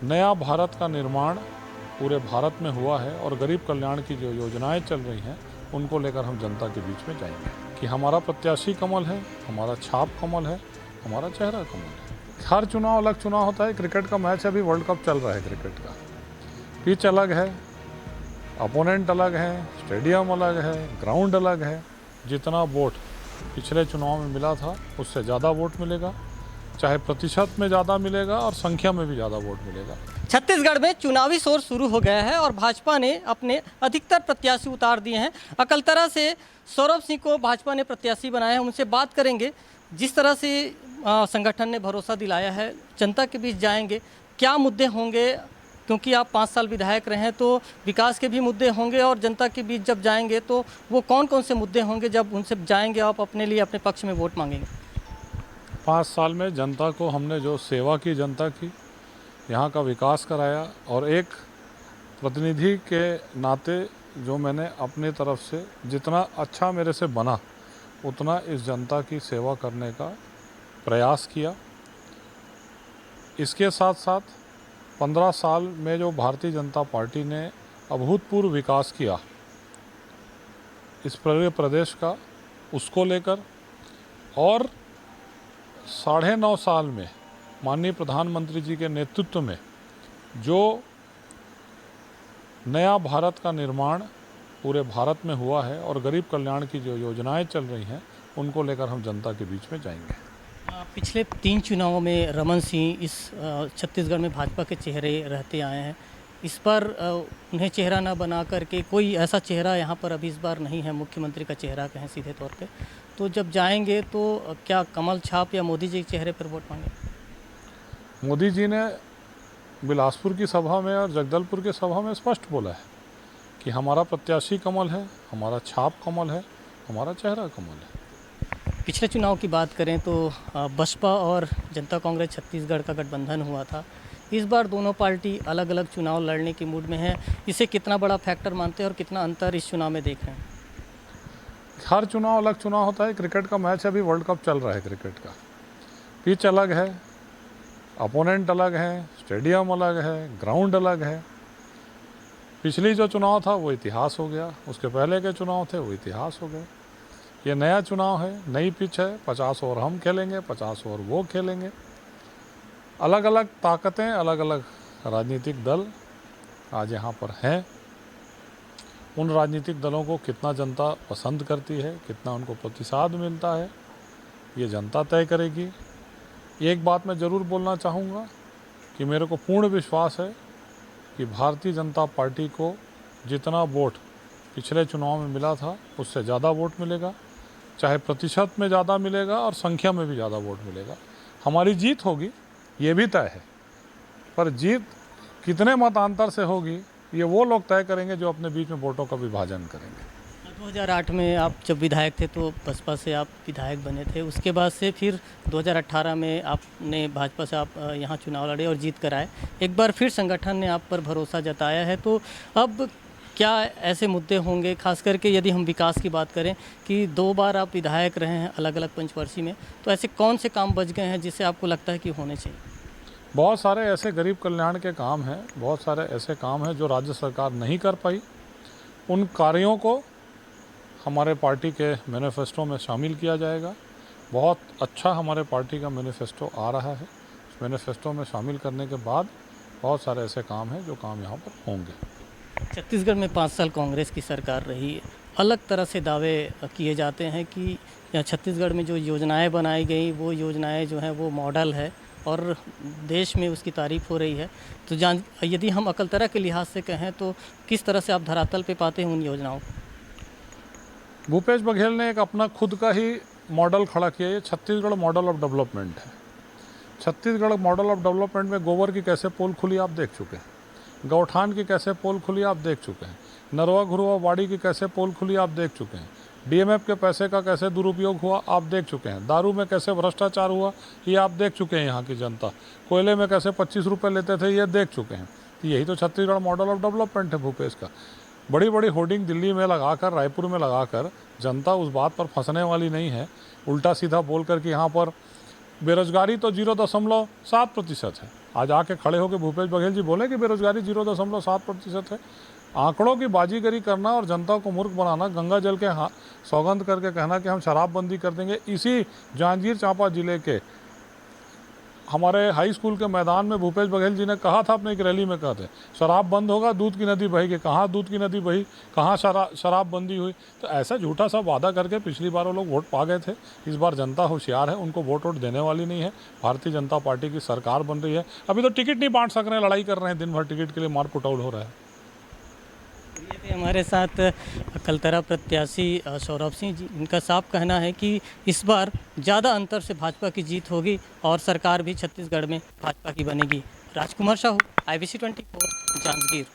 नया भारत का निर्माण पूरे भारत में हुआ है और गरीब कल्याण की जो योजनाएं चल रही हैं उनको लेकर हम जनता के बीच में जाएंगे कि हमारा प्रत्याशी कमल है, हमारा छाप कमल है, हमारा चेहरा कमल है। हर चुनाव अलग चुनाव होता है। क्रिकेट का मैच है, अभी वर्ल्ड कप चल रहा है क्रिकेट का। पिच अलग है, अपोनेंट अलग है, स्टेडियम अलग है, ग्राउंड अलग है। जितना वोट पिछले चुनाव में मिला था उससे ज़्यादा वोट मिलेगा, चाहे प्रतिशत में ज़्यादा मिलेगा और संख्या में भी ज़्यादा वोट मिलेगा। छत्तीसगढ़ में चुनावी शोर शुरू हो गया है और भाजपा ने अपने अधिकतर प्रत्याशी उतार दिए हैं। अकलतरा से सौरभ सिंह को भाजपा ने प्रत्याशी बनाया है, उनसे बात करेंगे। जिस तरह से संगठन ने भरोसा दिलाया है, जनता के बीच जाएंगे, क्या मुद्दे होंगे, क्योंकि आप 5 साल विधायक रहे हैं तो विकास के भी मुद्दे होंगे और जनता के बीच जब जाएंगे तो वो कौन कौन से मुद्दे होंगे जब उनसे जाएंगे आप अपने लिए अपने पक्ष में वोट मांगेंगे? 5 साल में जनता को हमने जो सेवा की, जनता की यहाँ का विकास कराया और एक प्रतिनिधि के नाते जो मैंने अपनी तरफ से जितना अच्छा मेरे से बना उतना इस जनता की सेवा करने का प्रयास किया। इसके साथ साथ 15 साल में जो भारतीय जनता पार्टी ने अभूतपूर्व विकास किया इस पूरे प्रदेश का, उसको लेकर और 9.5 साल में माननीय प्रधानमंत्री जी के नेतृत्व में जो नया भारत का निर्माण पूरे भारत में हुआ है और गरीब कल्याण की जो योजनाएं चल रही हैं उनको लेकर हम जनता के बीच में जाएंगे। पिछले 3 चुनावों में रमन सिंह इस छत्तीसगढ़ में भाजपा के चेहरे रहते आए हैं। इस पर उन्हें चेहरा ना बना करके कोई ऐसा चेहरा यहाँ पर अभी इस बार नहीं है, मुख्यमंत्री का चेहरा कहें सीधे तौर पे। तो जब जाएंगे तो क्या कमल छाप या मोदी जी के चेहरे पर वोट मांगे? मोदी जी ने बिलासपुर की सभा में और जगदलपुर की सभा में स्पष्ट बोला है कि हमारा प्रत्याशी कमल है, हमारा छाप कमल है, हमारा चेहरा कमल है। पिछले चुनाव की बात करें तो बसपा और जनता कांग्रेस छत्तीसगढ़ का गठबंधन हुआ था। इस बार दोनों पार्टी अलग अलग चुनाव लड़ने की मूड में है। इसे कितना बड़ा फैक्टर मानते हैं और कितना अंतर इस चुनाव में देख रहे हैं? हर चुनाव अलग चुनाव होता है। क्रिकेट का मैच है, अभी वर्ल्ड कप चल रहा है क्रिकेट का। पिच अलग है, अपोनेंट अलग है, स्टेडियम अलग है, ग्राउंड अलग है। पिछली जो चुनाव था वो इतिहास हो गया, उसके पहले के चुनाव थे वो इतिहास हो गए। ये नया चुनाव है, नई पिच है, 50 ओवर हम खेलेंगे, 50 ओवर वो खेलेंगे। अलग अलग ताकतें, अलग अलग राजनीतिक दल आज यहाँ पर हैं। उन राजनीतिक दलों को कितना जनता पसंद करती है, कितना उनको प्रतिसाद मिलता है, ये जनता तय करेगी। एक बात मैं ज़रूर बोलना चाहूँगा कि मेरे को पूर्ण विश्वास है कि भारतीय जनता पार्टी को जितना वोट पिछले चुनाव में मिला था उससे ज़्यादा वोट मिलेगा, चाहे प्रतिशत में ज़्यादा मिलेगा और संख्या में भी ज़्यादा वोट मिलेगा। हमारी जीत होगी ये भी तय है, पर जीत कितने मतांतर से होगी ये वो लोग तय करेंगे जो अपने बीच में वोटों का विभाजन करेंगे। 2008 में आप जब विधायक थे तो बसपा से आप विधायक बने थे, उसके बाद से फिर 2018 में आपने भाजपा से आप यहाँ चुनाव लड़े और जीत कर आए। एक बार फिर संगठन ने आप पर भरोसा जताया है, तो अब क्या ऐसे मुद्दे होंगे, खास करके यदि हम विकास की बात करें कि 2 बार आप विधायक रहे हैं अलग अलग पंचवर्षीय में, तो ऐसे कौन से काम बच गए हैं जिससे आपको लगता है कि होने चाहिए? बहुत सारे ऐसे गरीब कल्याण के काम हैं, बहुत सारे ऐसे काम हैं जो राज्य सरकार नहीं कर पाई। उन कार्यों को हमारे पार्टी के मैनिफेस्टो में शामिल किया जाएगा। बहुत अच्छा हमारे पार्टी का मैनिफेस्टो आ रहा है। उस मैनिफेस्टो में शामिल करने के बाद बहुत सारे ऐसे काम हैं जो काम यहाँ पर होंगे। छत्तीसगढ़ में 5 साल कांग्रेस की सरकार रही, अलग तरह से दावे किए जाते हैं कि यहाँ छत्तीसगढ़ में जो योजनाएं बनाई गई वो योजनाएं जो हैं वो मॉडल है और देश में उसकी तारीफ हो रही है। तो यदि हम अकलतरा के लिहाज से कहें तो किस तरह से आप धरातल पे पाते हैं उन योजनाओं को? भूपेश बघेल ने एक अपना खुद का ही मॉडल खड़ा किया। ये छत्तीसगढ़ मॉडल ऑफ डेवलपमेंट है। छत्तीसगढ़ मॉडल ऑफ डेवलपमेंट में गोबर की कैसे पोल खुली आप देख चुके हैं, गौठान की कैसे पोल खुली आप देख चुके हैं, नरवा घुरवा वाड़ी की कैसे पोल खुली आप देख चुके हैं, डीएमएफ के पैसे का कैसे दुरुपयोग हुआ आप देख चुके हैं, दारू में कैसे भ्रष्टाचार हुआ ये आप देख चुके हैं। यहाँ की जनता कोयले में कैसे 25 रुपये लेते थे ये देख चुके हैं। यही तो छत्तीसगढ़ मॉडल ऑफ डेवलपमेंट है भूपेश का। बड़ी बड़ी होर्डिंग दिल्ली में लगाकर, रायपुर में लगाकर जनता उस बात पर फंसने वाली नहीं है उल्टा सीधा बोलकर कि यहाँ पर बेरोजगारी तो 0.7% है। आज आके खड़े होकर भूपेश बघेल जी बोले कि बेरोजगारी 0.7% है। आंकड़ों की बाजीगरी करना और जनता को मूर्ख बनाना, गंगा जल के सौगंध करके कहना कि हम शराबबंदी कर देंगे। इसी जांजगीर चांपा जिले के हमारे हाई स्कूल के मैदान में भूपेश बघेल जी ने कहा था, अपने एक रैली में कहते, शराब बंद होगा दूध की नदी बहेगी। कहाँ दूध की नदी बही, कहाँ शराब बंदी हुई। तो ऐसा झूठा सा वादा करके पिछली बार वो लोग वोट पा गए थे। इस बार जनता होशियार है, उनको वोट देने वाली नहीं है। भारतीय जनता पार्टी की सरकार बन रही है। अभी तो टिकट नहीं बांट सक रहे हैं, लड़ाई कर रहे हैं, दिन भर टिकट के लिए मार कुटाउल हो रहा है। ये थे हमारे साथ अकलतरा प्रत्याशी सौरभ सिंह जी। इनका साफ कहना है कि इस बार ज़्यादा अंतर से भाजपा की जीत होगी और सरकार भी छत्तीसगढ़ में भाजपा की बनेगी। राजकुमार साहू, IBC 24, जांजगीर।